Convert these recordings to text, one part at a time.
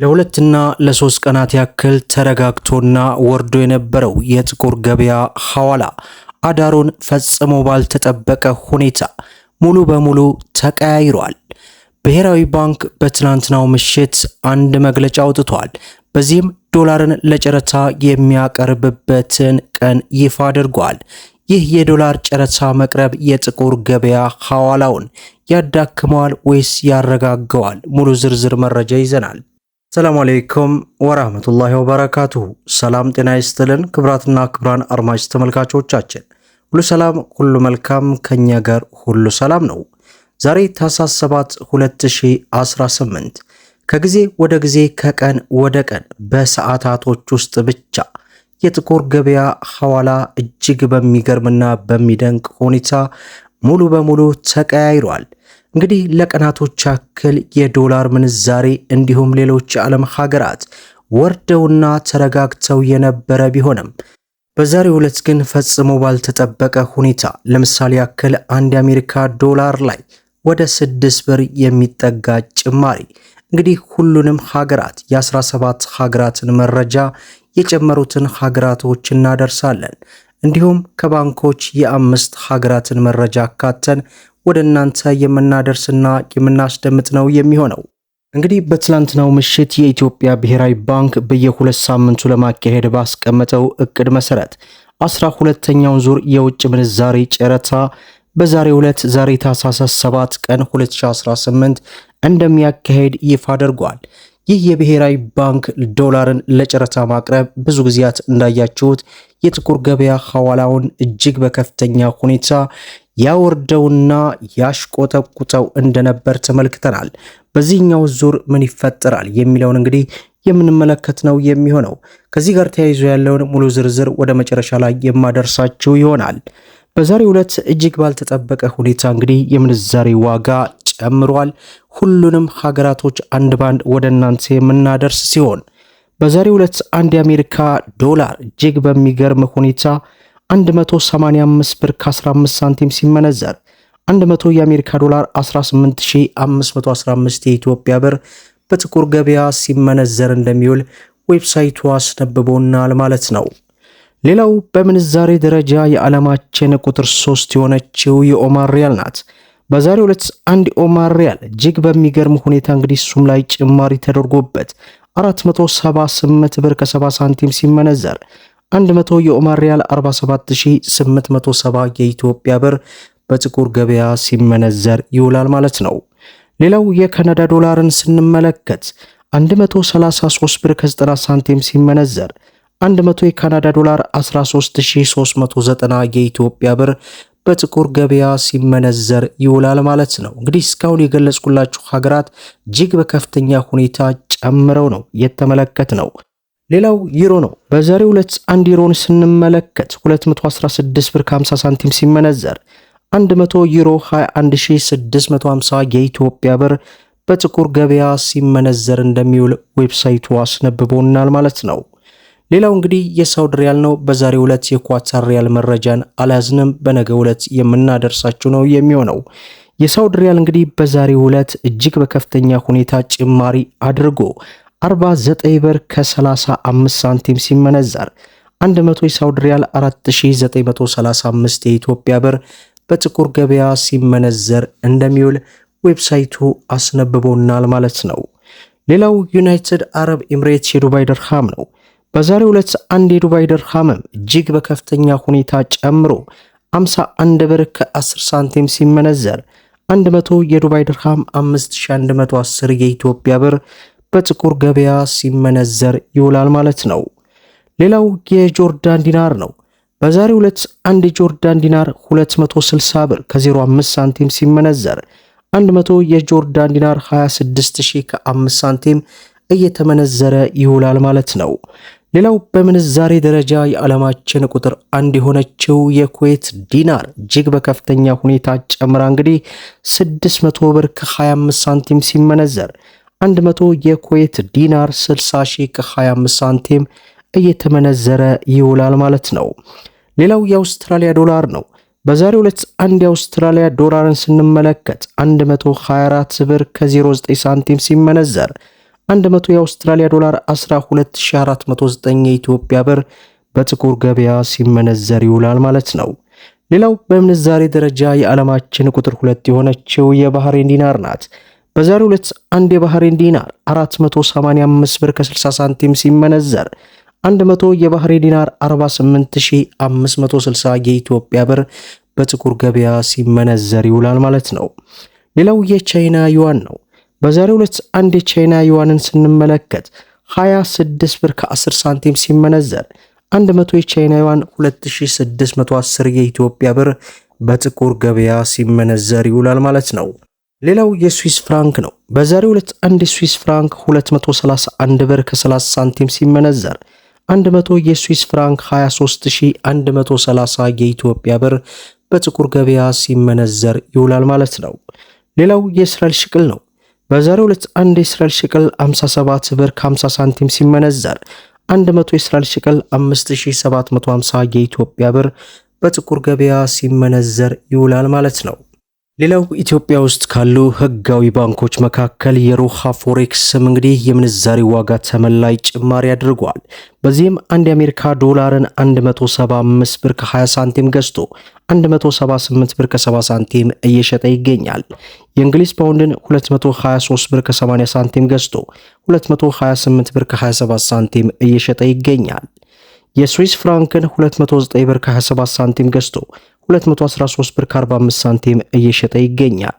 ለሁለትና ለሶስት ቀናት ያክል ተረጋግቶና ወርዶ የነበረው የጥቁር ገበያ ሐዋላ አዳሩን ፈጽሞ ባልተጠበቀ ሁኔታ ሙሉ በሙሉ ተቀያይሯል። ብሔራዊ ባንክ በትናንትናው ምሽት አንድ መግለጫ አውጥቷል። በዚህም ዶላርን ለጨረታ የሚያቀርብበትን ቀን ይፋ አድርጓል። ይህ የዶላር ጨረታ መቅረብ የጥቁር ገበያ ሐዋላውን ያዳክመዋል ወይስ ያረጋገዋል? ሙሉ ዝርዝር መረጃ ይዘናል። ሰላም አለይኩም ወራህመቱላሂ ወበረካቱሁ። ሰላም ጤና ይስጥልን ክብራትና ክብራን አድማጭ ተመልካቾቻችን ሁሉ ሰላም ሁሉ መልካም፣ ከኛ ጋር ሁሉ ሰላም ነው። ዛሬ ታህሳስ 7 2018 ከጊዜ ወደ ጊዜ ከቀን ወደ ቀን በሰዓታቶች ውስጥ ብቻ የጥቁር ገበያ ሐዋላ እጅግ በሚገርምና በሚደንቅ ሁኔታ ሙሉ በሙሉ ተቀያይሯል። እንግዲህ ለቀናቶች ያክል የዶላር ምንዛሬ እንዲሁም ሌሎች የዓለም ሀገራት ወርደውና ተረጋግተው የነበረ ቢሆንም በዛሬው ዕለት ግን ፈጽሞ ባልተጠበቀ ሁኔታ ለምሳሌ ያክል አንድ የአሜሪካ ዶላር ላይ ወደ 6 ብር የሚጠጋ ጭማሪ እንግዲህ ሁሉንም ሀገራት የ17 ሀገራትን መረጃ የጨመሩትን ሀገራቶች እናደርሳለን። እንዲሁም ከባንኮች የ5 ሀገራትን መረጃ አካተን ወደ እናንተ የምናደርስና የምናስደምጥ ነው የሚሆነው። እንግዲህ በትላንትናው ምሽት የኢትዮጵያ ብሔራዊ ባንክ በየሁለት ሳምንቱ ለማካሄድ ባስቀመጠው እቅድ መሰረት 12ኛውን ዙር የውጭ ምንዛሬ ጨረታ በዛሬው ዕለት ዛሬ ታህሳስ 7 ቀን 2018 እንደሚያካሄድ ይፋ አድርጓል። ይህ የብሔራዊ ባንክ ዶላርን ለጨረታ ማቅረብ ብዙ ጊዜያት እንዳያችሁት የጥቁር ገበያ ሐዋላውን እጅግ በከፍተኛ ሁኔታ ያወርደውና ያሽቆጠቁጠው እንደነበር ተመልክተናል። በዚህኛው ዙር ምን ይፈጠራል የሚለውን እንግዲህ የምንመለከት ነው የሚሆነው። ከዚህ ጋር ተያይዞ ያለውን ሙሉ ዝርዝር ወደ መጨረሻ ላይ የማደርሳችሁ ይሆናል። በዛሬው ዕለት እጅግ ባልተጠበቀ ሁኔታ እንግዲህ የምንዛሬ ዋጋ ጨምሯል። ሁሉንም ሀገራቶች አንድ ባንድ ወደ እናንተ የምናደርስ ሲሆን በዛሬው ዕለት አንድ የአሜሪካ ዶላር እጅግ በሚገርም ሁኔታ 185 ብር ከ15 ሳንቲም ሲመነዘር 100 የአሜሪካ ዶላር 18515 የኢትዮጵያ ብር በጥቁር ገበያ ሲመነዘር እንደሚውል ዌብሳይቱ አስነብቦናል ማለት ነው። ሌላው በምንዛሬ ደረጃ የዓለማችን ቁጥር 3 የሆነችው የኦማር ሪያል ናት። በዛሬው ዕለት አንድ ኦማር ሪያል እጅግ በሚገርም ሁኔታ እንግዲህ እሱም ላይ ጭማሪ ተደርጎበት 478 ብር ከ70 ሳንቲም ሲመነዘር 100 የኦማር ሪያል 47870 የኢትዮጵያ ብር በጥቁር ገበያ ሲመነዘር ይውላል ማለት ነው። ሌላው የካናዳ ዶላርን ስንመለከት 133 ብር ከ90 ሳንቲም ሲመነዘር 100 የካናዳ ዶላር 13390 የኢትዮጵያ ብር በጥቁር ገበያ ሲመነዘር ይውላል ማለት ነው። እንግዲህ እስካሁን የገለጽኩላችሁ ሀገራት እጅግ በከፍተኛ ሁኔታ ጨምረው ነው የተመለከትነው። ሌላው ዩሮ ነው። በዛሬው ዕለት አንድ ዩሮን ስንመለከት 216 ብር ከ50 ሳንቲም ሲመነዘር 100 ዩሮ 21650 የኢትዮጵያ ብር በጥቁር ገበያ ሲመነዘር እንደሚውል ዌብሳይቱ አስነብቦናል ማለት ነው። ሌላው እንግዲህ የሳውዲ ሪያል ነው። በዛሬው ዕለት የኳታር ሪያል መረጃን አልያዝንም፣ በነገው ዕለት የምናደርሳችሁ ነው የሚሆነው። የሳውዲ ሪያል እንግዲህ በዛሬው ዕለት እጅግ በከፍተኛ ሁኔታ ጭማሪ አድርጎ 49 ብር ከ35 ሳንቲም ሲመነዘር 100 የሳውዲ ሪያል 4935 የኢትዮጵያ ብር በጥቁር ገበያ ሲመነዘር እንደሚውል ዌብሳይቱ አስነብቦናል ማለት ነው። ሌላው ዩናይትድ አረብ ኤምሬትስ የዱባይ ድርሃም ነው። በዛሬው ዕለት አንድ የዱባይ ድርሃምም እጅግ በከፍተኛ ሁኔታ ጨምሮ 51 ብር ከ10 ሳንቲም ሲመነዘር 100 የዱባይ ድርሃም 5110 የኢትዮጵያ ብር በጥቁር ገበያ ሲመነዘር ይውላል ማለት ነው። ሌላው የጆርዳን ዲናር ነው። በዛሬው ዕለት አንድ የጆርዳን ዲናር 260 ብር ከ05 ሳንቲም ሲመነዘር 100 የጆርዳን ዲናር 26000 ከ5 ሳንቲም እየተመነዘረ ይውላል ማለት ነው። ሌላው በምንዛሬ ደረጃ የዓለማችን ቁጥር 1 የሆነችው የኩዌት ዲናር እጅግ በከፍተኛ ሁኔታ ጨምራ እንግዲህ 600 ብር ከ25 ሳንቲም ሲመነዘር 100 የኩዌት ዲናር 60000 ከ25 ሳንቲም እየተመነዘረ ይውላል ማለት ነው። ሌላው የአውስትራሊያ ዶላር ነው። በዛሬው ዕለት አንድ የአውስትራሊያ ዶላርን ስንመለከት 124 ብር ከ09 ሳንቲም ሲመነዘር 100 የአውስትራሊያ ዶላር 12409 የኢትዮጵያ ብር በጥቁር ገበያ ሲመነዘር ይውላል ማለት ነው። ሌላው በምንዛሬ ደረጃ የዓለማችን ቁጥር 2 የሆነችው የባህሬን ዲናር ናት። በዛሬው ዕለት አንድ የባህሬን ዲናር 485 ብር ከ60 ሳንቲም ሲመነዘር 100 የባህሬን ዲናር 48560 የኢትዮጵያ ብር በጥቁር ገበያ ሲመነዘር ይውላል ማለት ነው። ሌላው የቻይና ዩዋን ነው። በዛሬው ዕለት አንድ የቻይና ዩዋንን ስንመለከት 26 ብር ከ10 ሳንቲም ሲመነዘር 100 የቻይና ዩዋን 2610 የኢትዮጵያ ብር በጥቁር ገበያ ሲመነዘር ይውላል ማለት ነው። ሌላው የስዊስ ፍራንክ ነው። በዛሬው ዕለት አንድ የስዊስ ፍራንክ 231 ብር ከ30 ሳንቲም ሲመነዘር 100 የስዊስ ፍራንክ 23130 የኢትዮጵያ ብር በጥቁር ገበያ ሲመነዘር ይውላል ማለት ነው። ሌላው የእስራኤል ሽቅል ነው። በዛሬው ዕለት አንድ የእስራኤል ሽቅል 57 ብር ከ50 ሳንቲም ሲመነዘር 100 የእስራኤል ሽቅል 5750 የኢትዮጵያ ብር በጥቁር ገበያ ሲመነዘር ይውላል ማለት ነው። ሌላው ኢትዮጵያ ውስጥ ካሉ ህጋዊ ባንኮች መካከል የሮሃ ፎሬክስም እንግዲህ የምንዛሬ ዋጋ ተመን ላይ ጭማሪ አድርጓል። በዚህም አንድ የአሜሪካ ዶላርን 175 ብር ከ20 ሳንቲም ገዝቶ 178 ብር ከ70 ሳንቲም እየሸጠ ይገኛል። የእንግሊዝ ፓውንድን 223 ብር ከ80 ሳንቲም ገዝቶ 228 ብር ከ27 ሳንቲም እየሸጠ ይገኛል። የስዊስ ፍራንክን 209 ብር ከ27 ሳንቲም ገዝቶ 213 ብር ከ45 ሳንቲም እየሸጠ ይገኛል።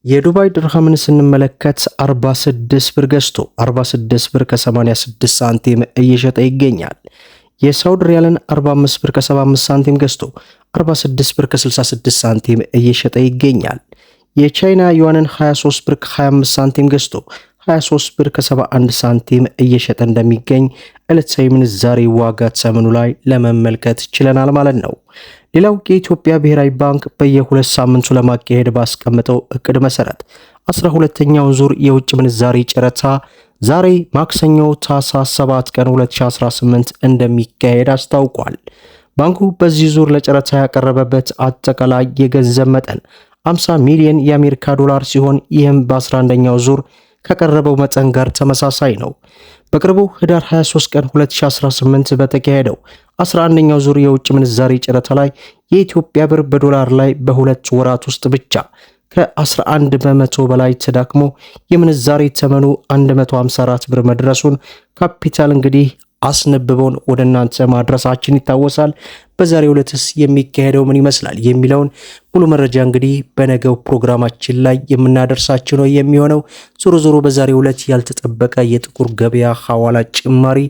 የዱባይ ድርሃምን ስንመለከት 46 ብር ገዝቶ 46 ብር ከ86 ሳንቲም እየሸጠ ይገኛል። የሳውዲ ሪያልን 45 ብር ከ75 ሳንቲም ገዝቶ 46 ብር ከ66 ሳንቲም እየሸጠ ይገኛል። የቻይና ዩዋንን 23 ብር ከ25 ሳንቲም ገዝቶ 23 ብር ከ71 ሳንቲም እየሸጠ እንደሚገኝ ዕለታዊ ምንዛሬ ዋጋ ተመኑ ላይ ለመመልከት ችለናል ማለት ነው። ሌላው የኢትዮጵያ ብሔራዊ ባንክ በየ2 ሳምንቱ ለማካሄድ ባስቀመጠው እቅድ መሰረት 12ኛውን ዙር የውጭ ምንዛሬ ጨረታ ዛሬ ማክሰኞ ታህሳስ 7 ቀን 2018 እንደሚካሄድ አስታውቋል። ባንኩ በዚህ ዙር ለጨረታ ያቀረበበት አጠቃላይ የገንዘብ መጠን 50 ሚሊዮን የአሜሪካ ዶላር ሲሆን ይህም በ11ኛው ዙር ከቀረበው መጠን ጋር ተመሳሳይ ነው። በቅርቡ ህዳር 23 ቀን 2018 በተካሄደው 11ኛው ዙር የውጭ ምንዛሬ ጨረታ ላይ የኢትዮጵያ ብር በዶላር ላይ በሁለት ወራት ውስጥ ብቻ ከ11 በመቶ በላይ ተዳክሞ የምንዛሬ ተመኑ 154 ብር መድረሱን ካፒታል እንግዲህ አስነብበውን ወደ እናንተ ማድረሳችን ይታወሳል። በዛሬው ዕለትስ የሚካሄደው ምን ይመስላል የሚለውን ሙሉ መረጃ እንግዲህ በነገው ፕሮግራማችን ላይ የምናደርሳችሁ ነው የሚሆነው። ዞሮ ዞሮ በዛሬው ዕለት ያልተጠበቀ የጥቁር ገበያ ሐዋላ ጭማሪ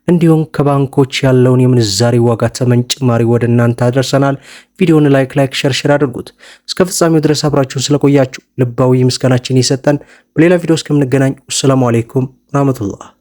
እንዲሁም ከባንኮች ያለውን የምንዛሬ ዋጋ ተመን ጭማሪ ወደ እናንተ አድርሰናል። ቪዲዮውን ላይክ ሸር አድርጉት። እስከ ፍጻሜው ድረስ አብራችሁን ስለቆያችሁ ልባዊ ምስጋናችን እየሰጠን በሌላ ቪዲዮ እስከምንገናኝ ሰላም አለይኩም ወራህመቱላህ።